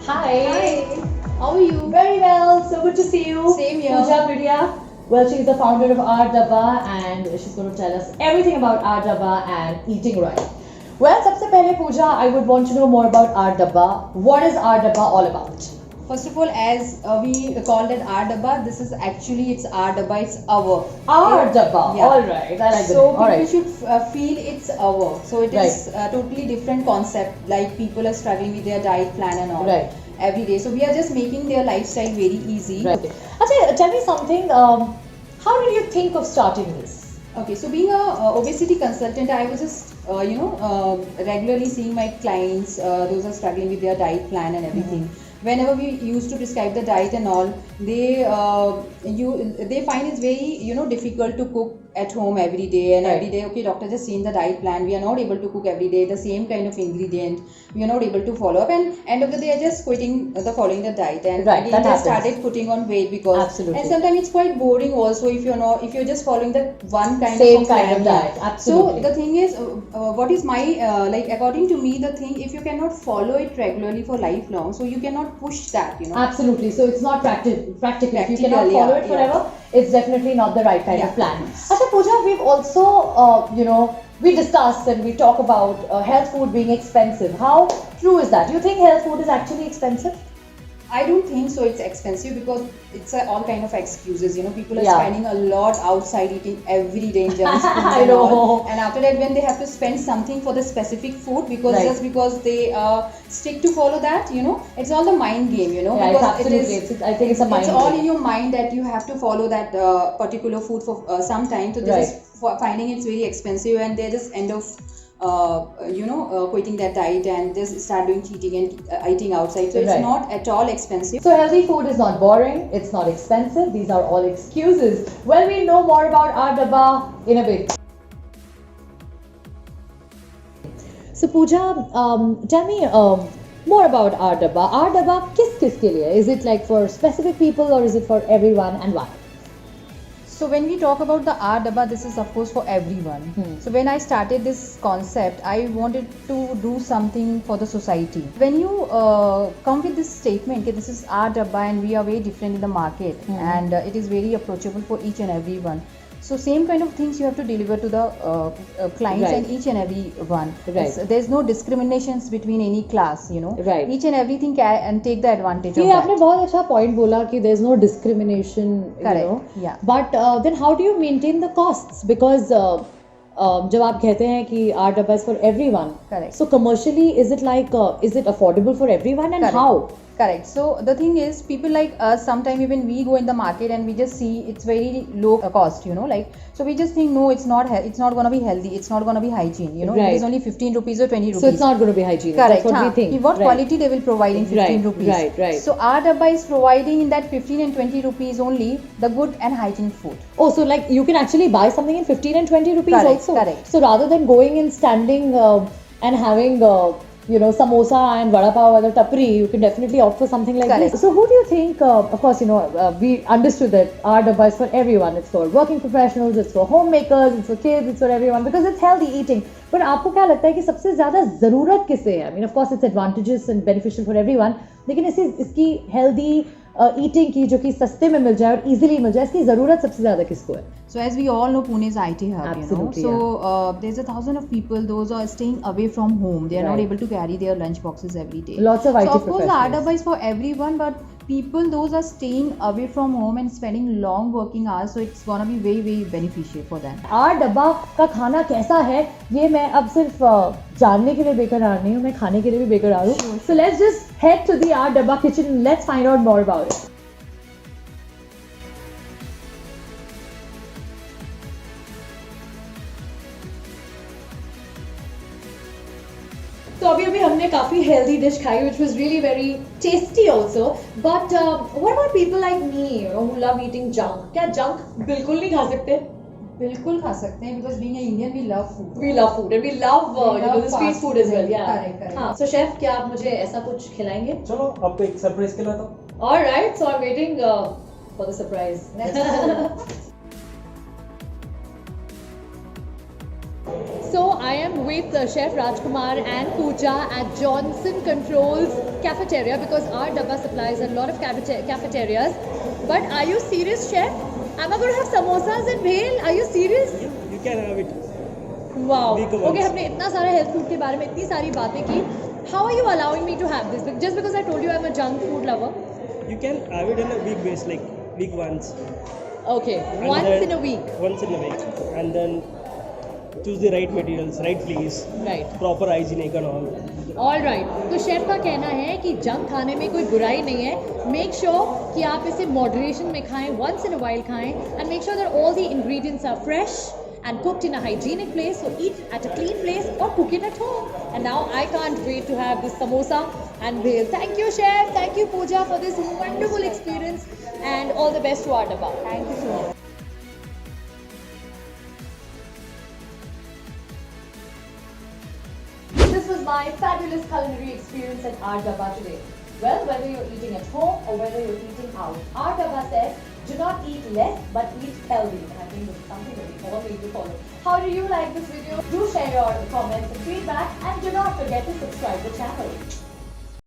Hi. How are you? Very well. So good to see you. Same here. Pooja Vidya. Well, she's the founder of R Dabba and she's going to tell us everything about R Dabba and eating right. Well, सबसे पहले Pooja, I would want to know more about R Dabba. What is R Dabba all about? First of all, as we called it our dabba, this is actually it's our dabba, it's our. R Dabba. Yeah. All right. I like So the name. All people right. should feel it's our. So it is a totally different concept. Like people are struggling with their diet plan and all. Right. Every day. So we are just making their lifestyle very easy. Right. Achha, tell me something. How did you think of starting this? Okay, so being a obesity consultant, I was just regularly seeing my clients, those are struggling with their diet plan and everything. Whenever we used to prescribe the diet and all, they find it's very difficult to cook at home every day and Right. every day. Okay, doctor just seen the diet plan. We are not able to cook every day the same kind of ingredient. We are not able to follow up, and end of the day, I just quitting the following the diet and Right, again that just happens. started putting on weight because Absolutely. and sometimes it's quite boring also if you're just following the one kind Same of kind of plan. diet. Absolutely. So the thing is, what is my like according to me, the thing if you cannot follow it regularly for lifelong, so you cannot push that. Absolutely. So it's not practical. If you cannot Practical, follow yeah, it forever, it's definitely not the right kind of Yeah. plan. Acha Pooja, we've also, we discussed and we talk about health food being expensive. How true is that? Do you think health food is actually expensive? I don't think so. It's expensive because it's all kind of excuses. People are Yeah. spending a lot outside eating every day in junk food I and all. know. And after that, when they have to spend something for the specific food, because Right. just because they stick to follow that, it's all the mind game. Yeah, it's because absolutely. I think it's a mind It's all game. in your mind that you have to follow that particular food for some time. So they're Right. just finding it's very expensive, and they just end up quitting that diet and just start doing cheating and eating outside. So it's Right. not at all expensive. So healthy food is not boring, it's not expensive, these are all excuses. Well, we'll know more about our dabba in a bit. So Pooja, tell me more about our dabba. Our dabba kis ke liye? Is it like for specific people or is it for everyone and why? So when we talk about the R Dabba, this is of course for everyone. So when I started this concept, I wanted to do something for the society. When you come with this statement, that this is R Dabba and we are very different in the market and it is very approachable for each and everyone. So same kind of things you have to deliver to the clients Right. and each and every one. Right. There's no discriminations between any class. Right. Each and everything and take the advantage of ये that. आपने बहुत अच्छा point बोला कि there's no discrimination, Correct, yeah. But then how do you maintain the costs? Because जब आप कहते हैं कि our dabba is for everyone. Correct. So commercially, is it affordable for everyone and Correct. how? Correct. So the thing is, people like us, sometimes even we go in the market and we just see it's very low cost, so we just think no, it's not gonna be healthy, it's not gonna be hygiene, it Right. is only 15 rupees or 20 rupees. So it's not going to be hygienic. Correct. That's what we think. What Right. quality they will provide in 15 Right, rupees. right. So our dabba is providing in that 15 and 20 rupees only the good and hygienic food. Oh, so like you can actually buy something in 15 and 20 rupees Correct, also. correct. So rather than going and standing and having samosa and vada pav at the tapri, you can definitely opt for something like Correct. this. So who do you think? Of course, we understood that our dabba is for everyone. It's for working professionals, it's for homemakers, it's for kids, it's for everyone because it's healthy eating. But आपको क्या लगता है कि सबसे ज़्यादा ज़रूरत किसे है? I mean, of course, it's advantageous and beneficial for everyone. लेकिन इसकी healthy eating की जो कि सस्ते में मिल जाए और easily मिल जाए, इसकी ज़रूरत सबसे ज़्यादा किसको है? So as we all know, Pune is IT hub, Absolutely, So there's 1,000 of people. Those are staying away from home. They are not Right. able to carry their lunch boxes every day. Lots of IT So of course, the professionals. Ardaba is for everyone, but people those are staying away from home and spending long working hours. So it's gonna be very very beneficial for them. आर डब्बा का खाना कैसा है ये मैं अब सिर्फ जानने के लिए बेकरार नहीं हूँ मैं खाने के लिए भी बेकरार हूँ so let's just head to the R Dabba kitchen let's find out more about it तो अभी अभी हमने काफी हेल्दी डिश खाई which was really very tasty also but what about people like me who love eating junk क्या junk बिल्कुल नहीं खा सकते बिल्कुल खा सकते हैं because being an Indian we love food. We love food and we love, the street fast food as well. food. Yeah. Correct. हाँ. So chef, क्या आप मुझे ऐसा कुछ खिलाएंगे? चलो आपको एक सरप्राइज खिलाता हूँ. All right. So I'm waiting for the surprise. So I am with Chef Rajkumar and Pooja at Johnson Controls Cafeteria because our dabba supplies a lot of cafeterias. But are you serious, Chef? Am I going to have samosas and bhel? Are you serious? You can have it. Wow. Week once. Okay, हमने इतना सारा health food के बारे में इतनी सारी बातें की. How are you allowing me to have this? Just because I told you I'm a junk food lover. You can have it in a week base, like week once. Okay, And once then- in a week. Once in a week. And then choose the right materials, right place, Right. proper hygienic and all. All right तो chef का कहना है कि junk खाने में कोई बुराई नहीं है. मेक श्योर कि आप इसे मॉडरेशन में खाएं, वंस इन अ वाइल खाएं, and make sure that all the ingredients are fresh and cooked in a hygienic place, so eat at a clean place or cook it at home. And now I can't wait to have this samosa and bhel. Thank you, chef. Thank you, Pooja, for this wonderful experience, and all the best to our dabba. Thank you so much. This was my fabulous culinary experience at our dabba today. Well, whether you're eating at home or whether you're eating out, our dabba says, do not eat less, but eat healthy. And I think this is something that we all need to follow. How do you like this video? Do share your comments and feedback, and do not forget to subscribe to the channel.